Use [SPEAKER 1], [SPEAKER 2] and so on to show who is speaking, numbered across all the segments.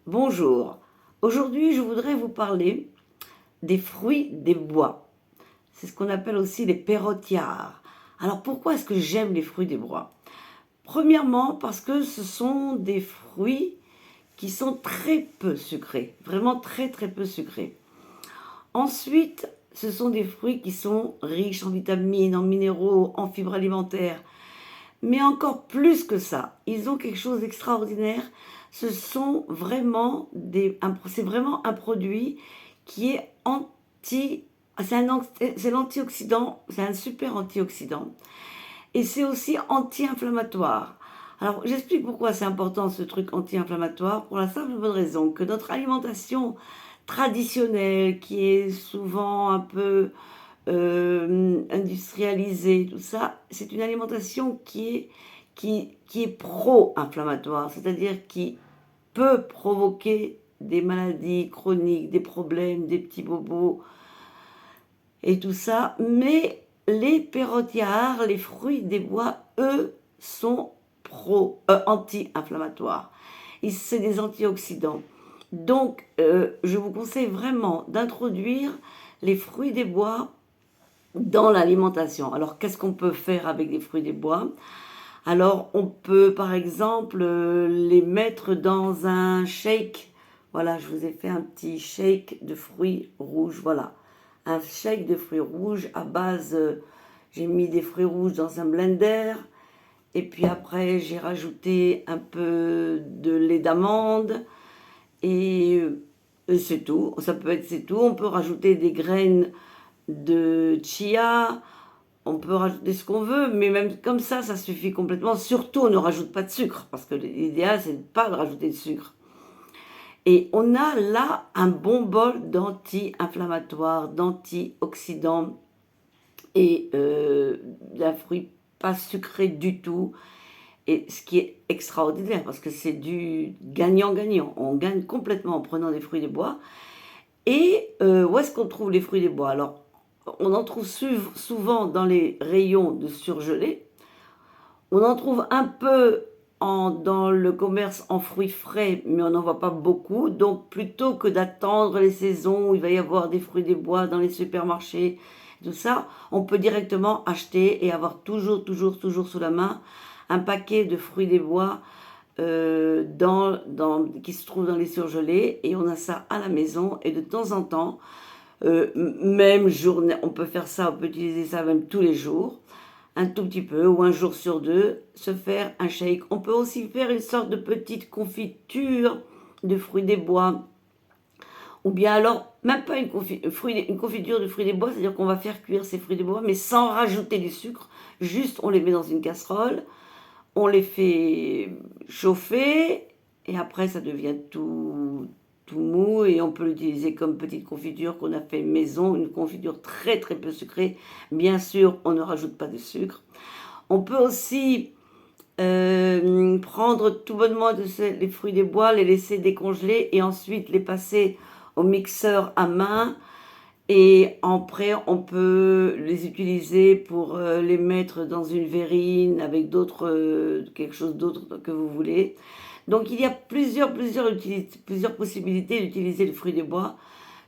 [SPEAKER 1] Bonjour, aujourd'hui je voudrais vous parler des fruits des bois. C'est ce qu'on appelle aussi les perrotiards. Alors pourquoi est-ce que j'aime les fruits des bois? Premièrement parce que ce sont des fruits qui sont très peu sucrés, vraiment très très peu sucrés. Ensuite, ce sont des fruits qui sont riches en vitamines, en minéraux, en fibres alimentaires. Mais encore plus que ça, ils ont quelque chose d'extraordinaire. Ce sont vraiment c'est vraiment un produit qui est anti, c'est l'antioxydant, c'est un super antioxydant. Et c'est aussi anti-inflammatoire. Alors, j'explique pourquoi c'est important ce truc anti-inflammatoire, pour la simple bonne raison que notre alimentation traditionnelle, qui est souvent un peu industrialisée, tout ça, c'est une alimentation qui est pro-inflammatoire, c'est-à-dire qui peut provoquer des maladies chroniques, des problèmes, des petits bobos et tout ça. Mais les perrotiards, les fruits des bois, eux, sont anti-inflammatoires. C'est des antioxydants. Donc, je vous conseille vraiment d'introduire les fruits des bois dans l'alimentation. Alors, qu'est-ce qu'on peut faire avec les fruits des bois? Alors, on peut, par exemple, les mettre dans un shake. Voilà, je vous ai fait un petit shake de fruits rouges. Voilà, un shake de fruits rouges à base... j'ai mis des fruits rouges dans un blender. Et puis après, j'ai rajouté un peu de lait d'amande. Et c'est tout. Ça peut être c'est tout. On peut rajouter des graines de chia. On peut rajouter ce qu'on veut, mais même comme ça suffit complètement. Surtout, on ne rajoute pas de sucre, parce que l'idéal, c'est de ne pas rajouter de sucre. Et on a là un bon bol d'anti-inflammatoires, d'antioxydants et d'un fruit pas sucré du tout. Et ce qui est extraordinaire, parce que c'est du gagnant-gagnant. On gagne complètement en prenant des fruits des bois. Et où est-ce qu'on trouve les fruits des bois? Alors, on en trouve souvent dans les rayons de surgelés. On en trouve un peu dans le commerce en fruits frais, mais on n'en voit pas beaucoup. Donc, plutôt que d'attendre les saisons où il va y avoir des fruits des bois dans les supermarchés, tout ça, on peut directement acheter et avoir toujours sous la main un paquet de fruits des bois qui se trouve dans les surgelés, et on a ça à la maison. Et de temps en temps, même journée, on peut faire ça, on peut utiliser ça même tous les jours, un tout petit peu, ou un jour sur deux, se faire un shake. On peut aussi faire une sorte de petite confiture de fruits des bois, ou bien alors, même pas une confiture de fruits des bois, c'est-à-dire qu'on va faire cuire ces fruits des bois, mais sans rajouter du sucre, juste on les met dans une casserole, on les fait chauffer, et après ça devient tout mou, et on peut l'utiliser comme petite confiture qu'on a fait maison, une confiture très peu sucrée. Bien sûr, on ne rajoute pas de sucre. On peut aussi prendre tout bonnement les fruits des bois, les laisser décongeler et ensuite les passer au mixeur à main. Et après, on peut les utiliser pour les mettre dans une verrine avec quelque chose d'autre que vous voulez. Donc, il y a plusieurs possibilités d'utiliser le fruit des bois.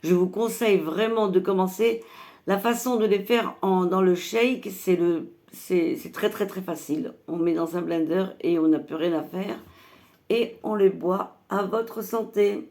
[SPEAKER 1] Je vous conseille vraiment de commencer. La façon de les faire dans le shake, c'est très facile. On met dans un blender et on n'a plus rien à faire. Et on les boit à votre santé.